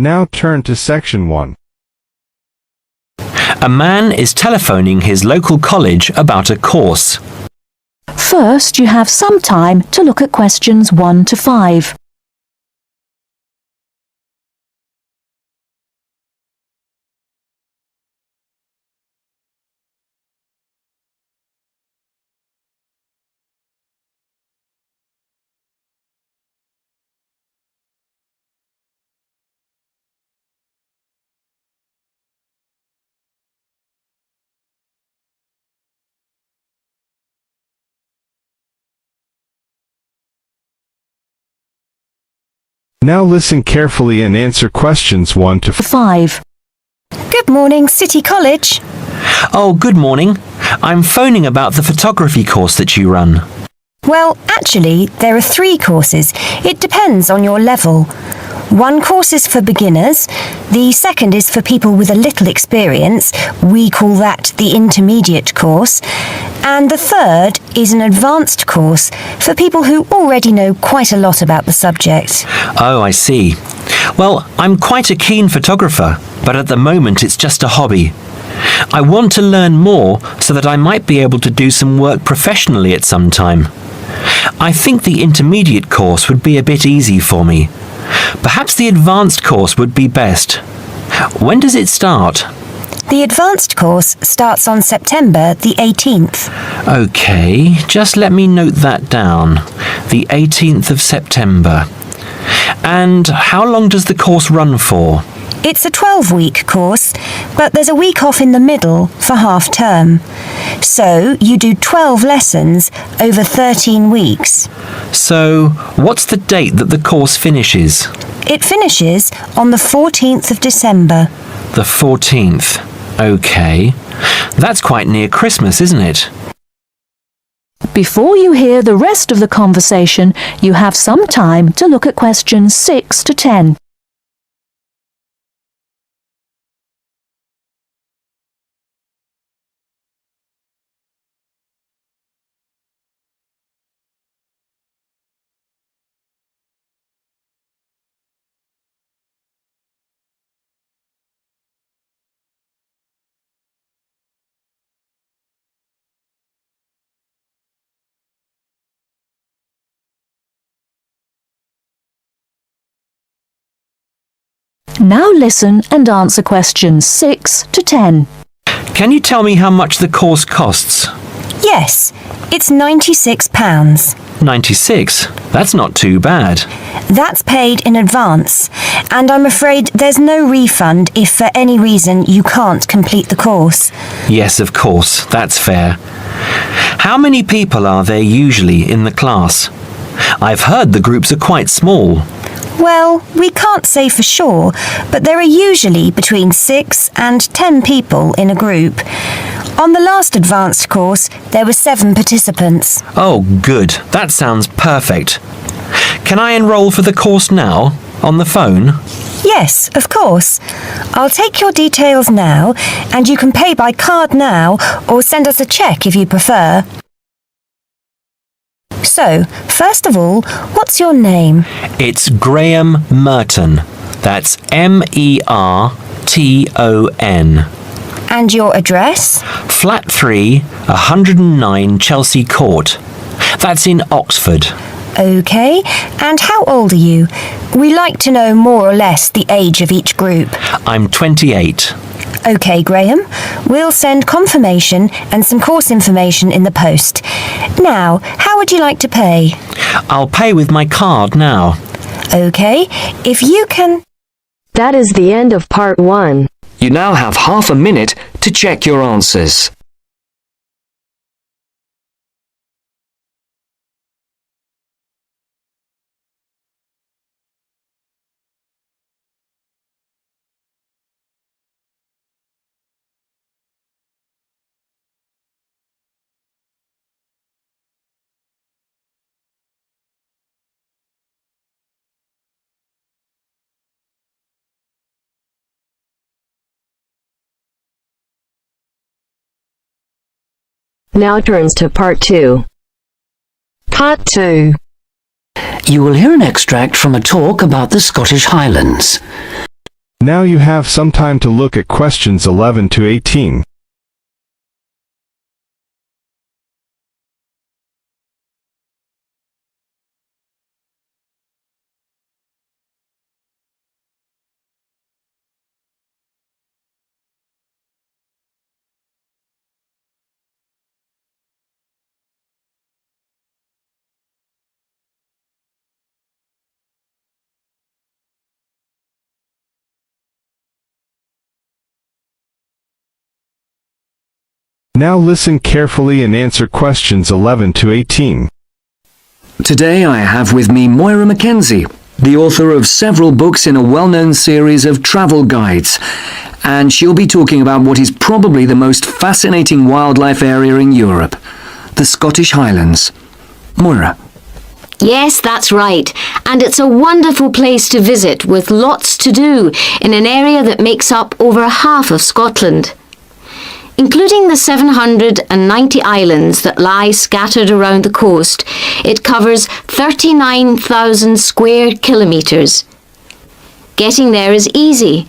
Now turn to section 1. A man is telephoning his local college about a course. First, you have some time to look at questions 1 to 5. Now listen carefully and answer questions 1 to 5. Good morning, City College. Oh, good morning. I'm phoning about the photography course that you run. Well, actually, there are 3 courses. It depends on your level. One course is for beginners. The second is for people with a little experience. We call that the intermediate course. And the third is an advanced course for people who already know quite a lot about the subject. Oh, I see. Well, I'm quite a keen photographer, but at the moment it's just a hobby. I want to learn more so that I might be able to do some work professionally at some time. I think the intermediate course would be a bit easy for me. Perhaps the advanced course would be best. When does it start? The advanced course starts on September the 18th. OK, just let me note that down. The 18th of September. And how long does the course run for? It's a 12-week course, but there's a week off in the middle for half term. So you do 12 lessons over 13 weeks. So, what's the date that the course finishes? It finishes on the 14th of December. The 14th. OK. That's quite near Christmas, isn't it? Before you hear the rest of the conversation, you have some time to look at questions 6 to 10. Now listen and answer questions 6 to 10. Can you tell me how much the course costs? Yes, it's £96. 96? That's not too bad. That's paid in advance, and I'm afraid there's no refund if for any reason you can't complete the course. Yes, of course, that's fair. How many people are there usually in the class? I've heard the groups are quite small. Well, we can't say for sure, but there are usually between 6 and 10 people in a group. On the last advanced course, there were 7 participants. Oh, good. That sounds perfect. Can I enroll for the course now, on the phone? Yes, of course. I'll take your details now, and you can pay by card now or send us a cheque if you prefer. So, first of all, what's your name? It's Graham Merton. That's M-E-R-T-O-N. And your address? Flat 3, 109 Chelsea Court. That's in Oxford. OK. And how old are you? We like to know more or less the age of each group. I'm 28. OK, Graham. We'll send confirmation and some course information in the post. Now, how would you like to pay? I'll pay with my card now. OK. If you can... That is the end of part 1. You now have half a minute to check your answers. Now turns to part 2. Part 2. You will hear an extract from a talk about the Scottish Highlands. Now you have some time to look at questions 11 to 18. Now listen carefully and answer questions 11 to 18. Today I have with me Moira Mackenzie, the author of several books in a well-known series of travel guides, and she'll be talking about what is probably the most fascinating wildlife area in Europe, the Scottish Highlands. Moira. Yes, that's right. And it's a wonderful place to visit with lots to do in an area that makes up over half of Scotland. Including the 790 islands that lie scattered around the coast, it covers 39,000 square kilometres. Getting there is easy.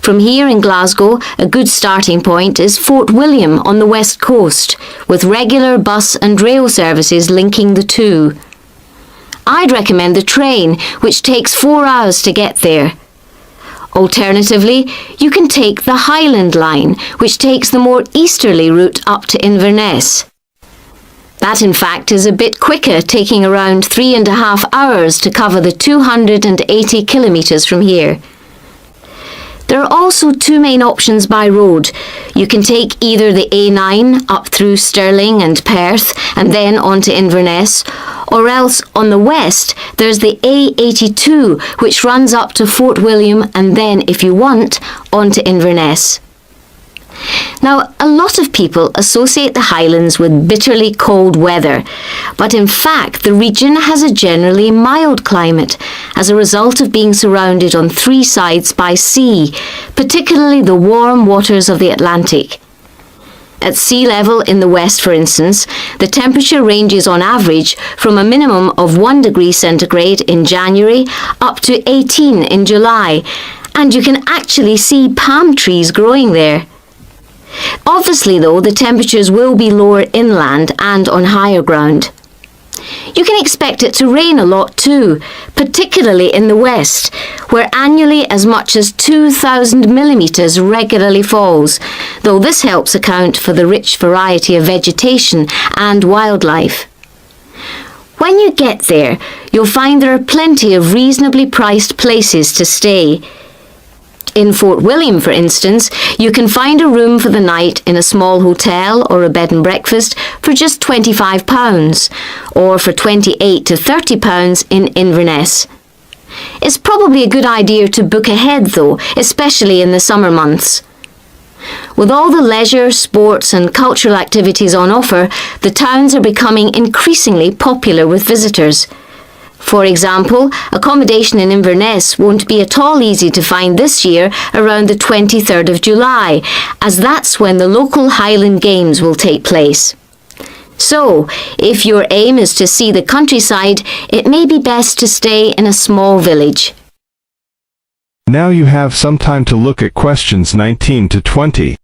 From here in Glasgow, a good starting point is Fort William on the west coast, with regular bus and rail services linking the two. I'd recommend the train, which takes 4 hours to get there. Alternatively, you can take the Highland line, which takes the more easterly route up to Inverness. That, in fact, is a bit quicker, taking around 3.5 hours to cover the 280 kilometres from here. There are also two main options by road. You can take either the A9 up through Stirling and Perth and then on to Inverness, or else on the west there's the A82 which runs up to Fort William and then, if you want, on to Inverness. Now, a lot of people associate the Highlands with bitterly cold weather, but in fact the region has a generally mild climate as a result of being surrounded on 3 sides by sea, particularly the warm waters of the Atlantic. At sea level in the west, for instance, the temperature ranges on average from a minimum of 1 degree centigrade in January up to 18 in July, and you can actually see palm trees growing there. Obviously, though, the temperatures will be lower inland and on higher ground. You can expect it to rain a lot too, particularly in the west, where annually as much as 2,000 millimetres regularly falls, though this helps account for the rich variety of vegetation and wildlife. When you get there, you'll find there are plenty of reasonably priced places to stay. In Fort William, for instance, you can find a room for the night in a small hotel or a bed and breakfast for just £25, or for £28 to £30 in Inverness. It's probably a good idea to book ahead though, especially in the summer months. With all the leisure, sports and cultural activities on offer, the towns are becoming increasingly popular with visitors. For example, accommodation in Inverness won't be at all easy to find this year around the 23rd of July, as that's when the local Highland Games will take place. So, if your aim is to see the countryside, it may be best to stay in a small village. Now you have some time to look at questions 19 to 20.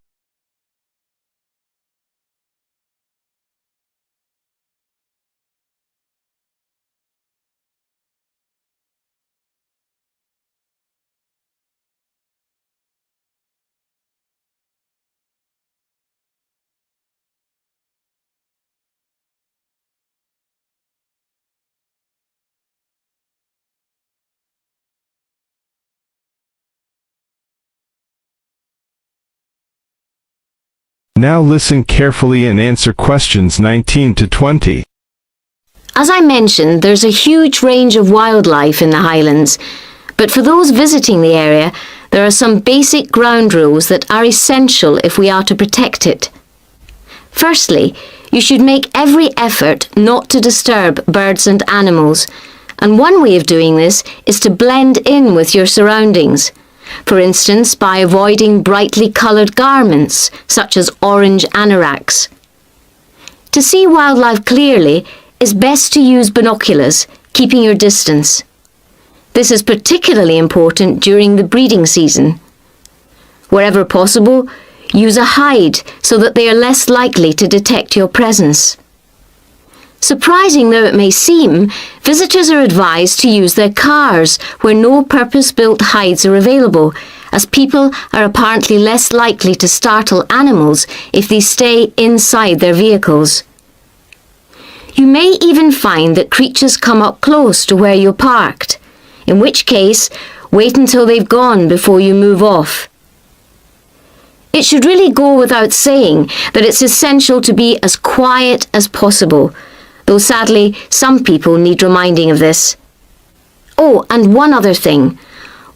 Now listen carefully and answer questions 19 to 20. As I mentioned, there's a huge range of wildlife in the Highlands, but for those visiting the area, there are some basic ground rules that are essential if we are to protect it. Firstly, you should make every effort not to disturb birds and animals, and one way of doing this is to blend in with your surroundings. For instance, by avoiding brightly coloured garments, such as orange anoraks. To see wildlife clearly, it's best to use binoculars, keeping your distance. This is particularly important during the breeding season. Wherever possible, use a hide so that they are less likely to detect your presence. Surprising though it may seem, visitors are advised to use their cars where no purpose-built hides are available, as people are apparently less likely to startle animals if they stay inside their vehicles. You may even find that creatures come up close to where you're parked, in which case, wait until they've gone before you move off. It should really go without saying that it's essential to be as quiet as possible, though sadly some people need reminding of this. Oh, and one other thing.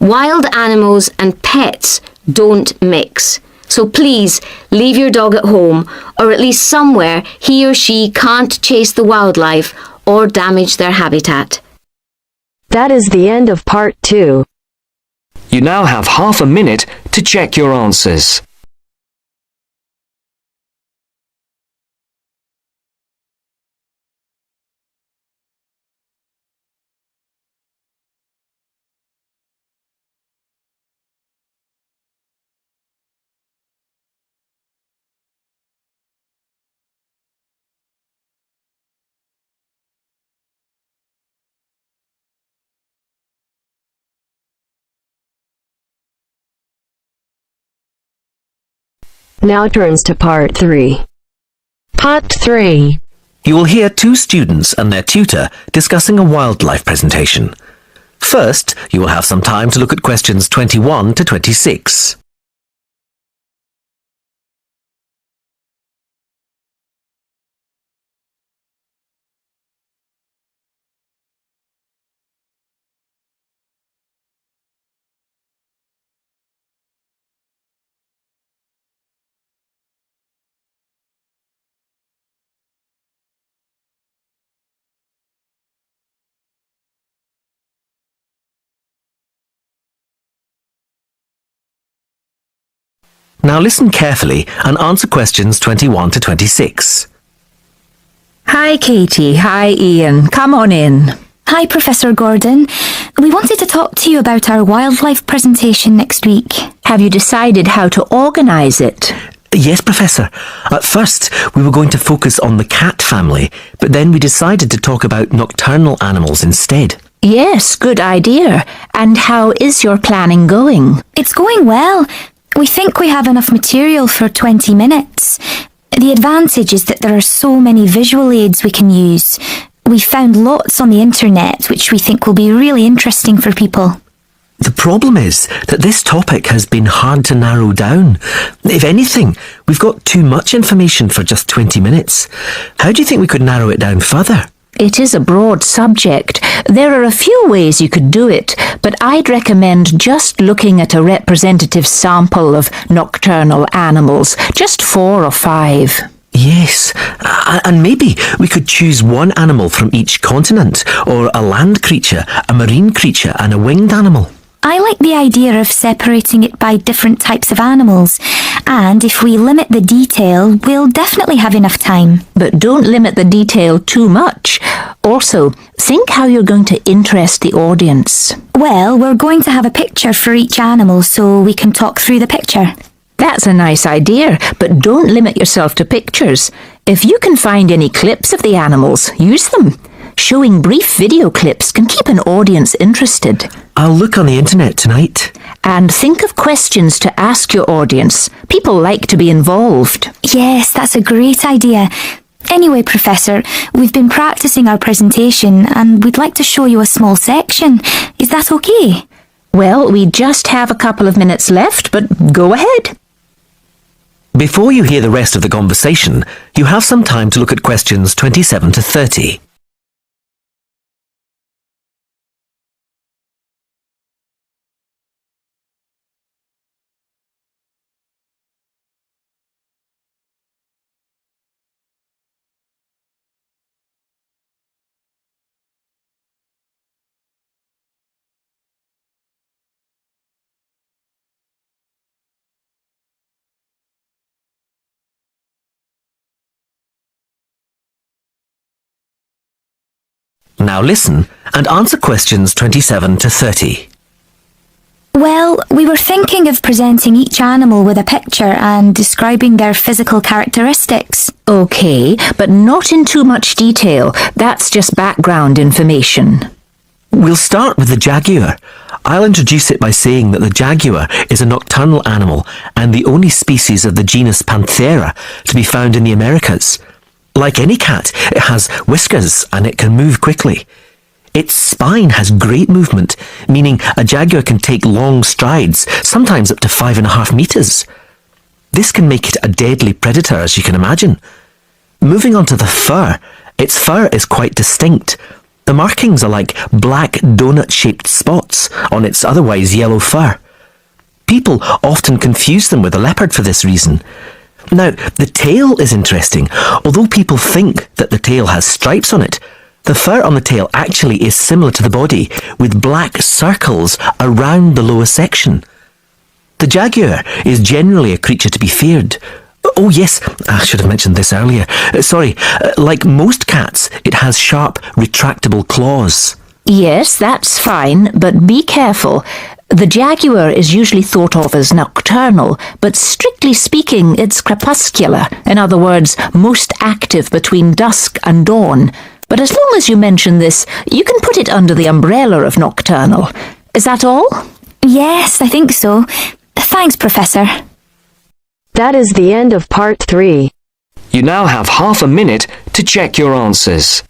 Wild animals and pets don't mix. So please leave your dog at home, or at least somewhere he or she can't chase the wildlife or damage their habitat. That is the end of part 2. You now have half a minute to check your answers. Now turns to part 3. Part 3. You will hear two students and their tutor discussing a wildlife presentation. First, you will have some time to look at questions 21 to 26. Now listen carefully and answer questions 21 to 26. Hi, Katie. Hi, Ian. Come on in. Hi, Professor Gordon. We wanted to talk to you about our wildlife presentation next week. Have you decided how to organise it? Yes, Professor. At first, we were going to focus on the cat family, but then we decided to talk about nocturnal animals instead. Yes, good idea. And how is your planning going? It's going well. We think we have enough material for 20 minutes. The advantage is that there are so many visual aids we can use. We found lots on the internet which we think will be really interesting for people. The problem is that this topic has been hard to narrow down. If anything, we've got too much information for just 20 minutes. How do you think we could narrow it down further? It is a broad subject. There are a few ways you could do it, but I'd recommend just looking at a representative sample of nocturnal animals, just 4 or 5. Yes, and maybe we could choose one animal from each continent, or a land creature, a marine creature, and a winged animal. I like the idea of separating it by different types of animals, and if we limit the detail, we'll definitely have enough time. But don't limit the detail too much. Also, think how you're going to interest the audience. Well, we're going to have a picture for each animal so we can talk through the picture. That's a nice idea, but don't limit yourself to pictures. If you can find any clips of the animals, use them. Showing brief video clips can keep an audience interested. I'll look on the internet tonight. And think of questions to ask your audience. People like to be involved. Yes, that's a great idea. Anyway, Professor, we've been practicing our presentation and we'd like to show you a small section. Is that okay? Well, we just have a couple of minutes left, but go ahead. Before you hear the rest of the conversation, you have some time to look at questions 27 to 30. Now listen and answer questions 27 to 30. Well, we were thinking of presenting each animal with a picture and describing their physical characteristics. Okay, but not in too much detail. That's just background information. We'll start with the jaguar. I'll introduce it by saying that the jaguar is a nocturnal animal and the only species of the genus Panthera to be found in the Americas. Like any cat, it has whiskers and it can move quickly. Its spine has great movement, meaning a jaguar can take long strides, sometimes up to 5.5 meters. This can make it a deadly predator, as you can imagine. Moving on to the fur, its fur is quite distinct. The markings are like black donut-shaped spots on its otherwise yellow fur. People often confuse them with a leopard for this reason. Now, the tail is interesting. Although people think that the tail has stripes on it, the fur on the tail actually is similar to the body, with black circles around the lower section. The jaguar is generally a creature to be feared. Oh yes, I should have mentioned this earlier. Like most cats, it has sharp, retractable claws. Yes, that's fine, but be careful. The jaguar is usually thought of as nocturnal, but strictly speaking, it's crepuscular. In other words, most active between dusk and dawn. But as long as you mention this, you can put it under the umbrella of nocturnal. Is that all? Yes, I think so. Thanks, Professor. That is the end of part 3. You now have half a minute to check your answers.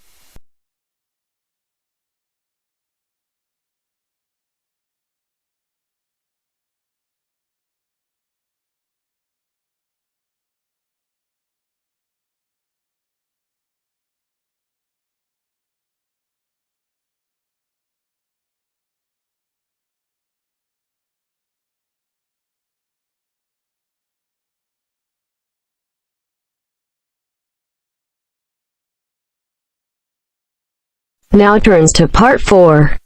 Now turns to part 4.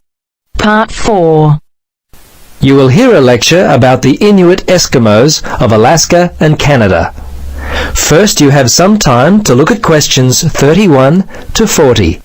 Part 4. You will hear a lecture about the Inuit Eskimos of Alaska and Canada. First, you have some time to look at questions 31 to 40.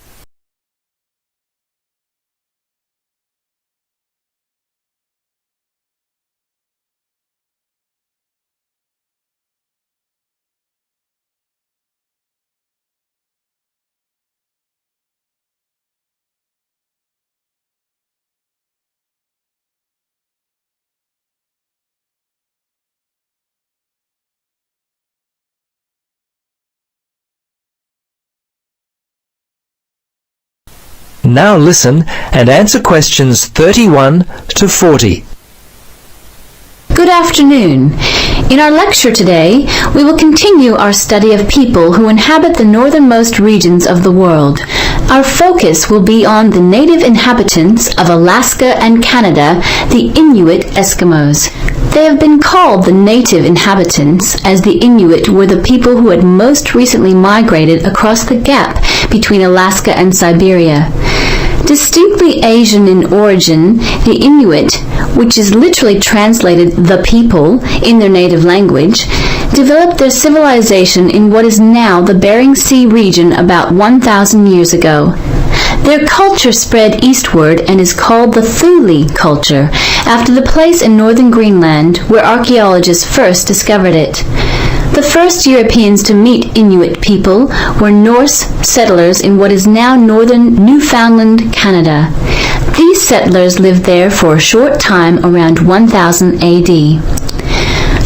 Now listen and answer questions 31 to 40. Good afternoon. In our lecture today, we will continue our study of people who inhabit the northernmost regions of the world. Our focus will be on the native inhabitants of Alaska and Canada, the Inuit Eskimos. They have been called the native inhabitants, as the Inuit were the people who had most recently migrated across the gap between Alaska and Siberia. Distinctly Asian in origin, the Inuit, which is literally translated the people in their native language, developed their civilization in what is now the Bering Sea region about 1,000 years ago. Their culture spread eastward and is called the Thule culture, after the place in northern Greenland where archaeologists first discovered it. The first Europeans to meet Inuit people were Norse settlers in what is now northern Newfoundland, Canada. These settlers lived there for a short time around 1000 AD.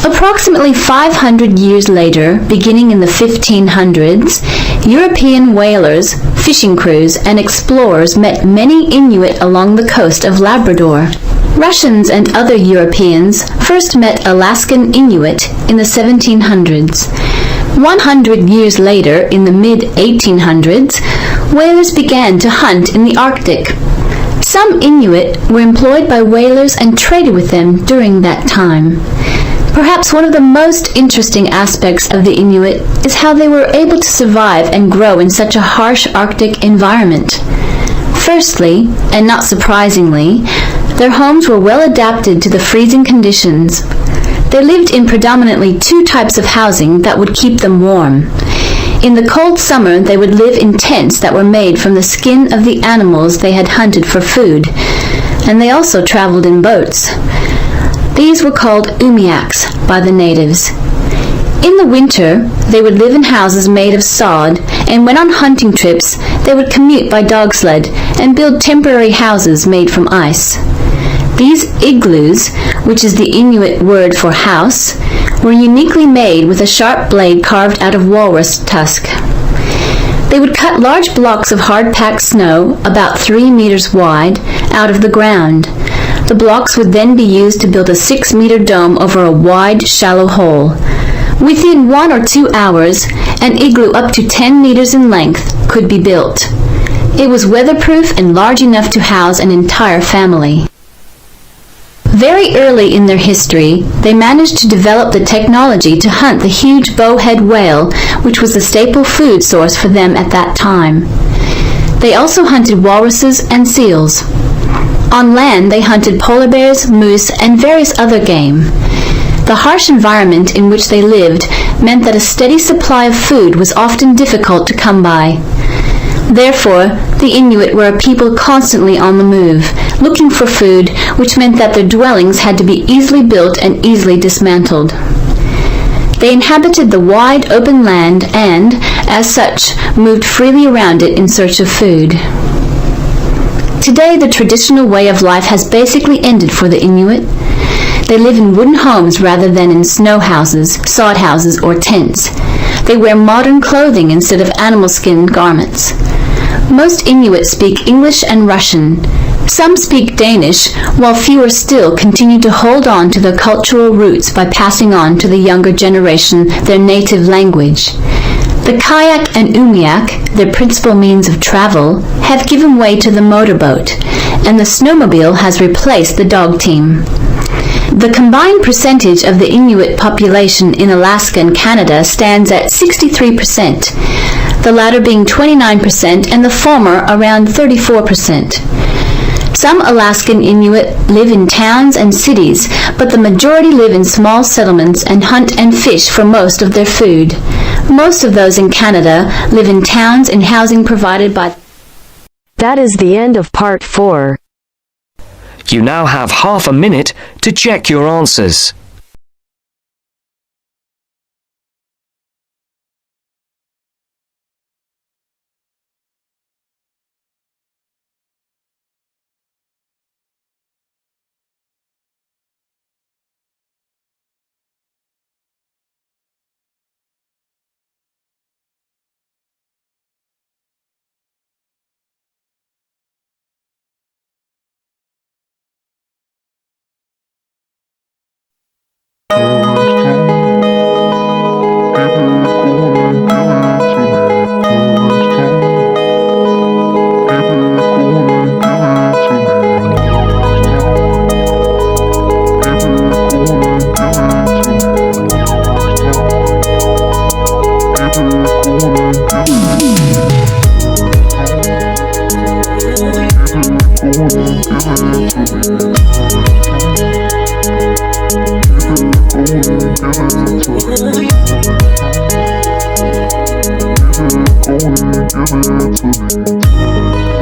Approximately 500 years later, beginning in the 1500s, European whalers, fishing crews, and explorers met many Inuit along the coast of Labrador. Russians and other Europeans first met Alaskan Inuit in the 1700s. 100 years later, in the mid-1800s, whalers began to hunt in the Arctic. Some Inuit were employed by whalers and traded with them during that time. Perhaps one of the most interesting aspects of the Inuit is how they were able to survive and grow in such a harsh Arctic environment. Firstly, and not surprisingly, their homes were well adapted to the freezing conditions. They lived in predominantly two types of housing that would keep them warm. In the cold summer, they would live in tents that were made from the skin of the animals they had hunted for food, and they also traveled in boats. These were called umiaks by the natives. In the winter, they would live in houses made of sod, and when on hunting trips, they would commute by dog sled and build temporary houses made from ice. These igloos, which is the Inuit word for house, were uniquely made with a sharp blade carved out of walrus tusk. They would cut large blocks of hard-packed snow, about 3 meters wide, out of the ground. The blocks would then be used to build a 6-meter dome over a wide, shallow hole. Within 1 or 2 hours, an igloo up to 10 meters in length could be built. It was weatherproof and large enough to house an entire family. Very early in their history, they managed to develop the technology to hunt the huge bowhead whale, which was a staple food source for them at that time. They also hunted walruses and seals. On land, they hunted polar bears, moose, and various other game. The harsh environment in which they lived meant that a steady supply of food was often difficult to come by. Therefore, the Inuit were a people constantly on the move, looking for food, which meant that their dwellings had to be easily built and easily dismantled. They inhabited the wide open land and, as such, moved freely around it in search of food. Today, the traditional way of life has basically ended for the Inuit. They live in wooden homes rather than in snow houses, sod houses, or tents. They wear modern clothing instead of animal skin garments. Most Inuit speak English and Russian. Some speak Danish, while fewer still continue to hold on to their cultural roots by passing on to the younger generation their native language. The kayak and umiak, their principal means of travel, have given way to the motorboat, and the snowmobile has replaced the dog team. The combined percentage of the Inuit population in Alaska and Canada stands at 63%, the latter being 29% and the former around 34%. Some Alaskan Inuit live in towns and cities, but the majority live in small settlements and hunt and fish for most of their food. Most of those in Canada live in towns and housing provided by... That is the end of part 4. You now have half a minute to check your answers. Give it to me.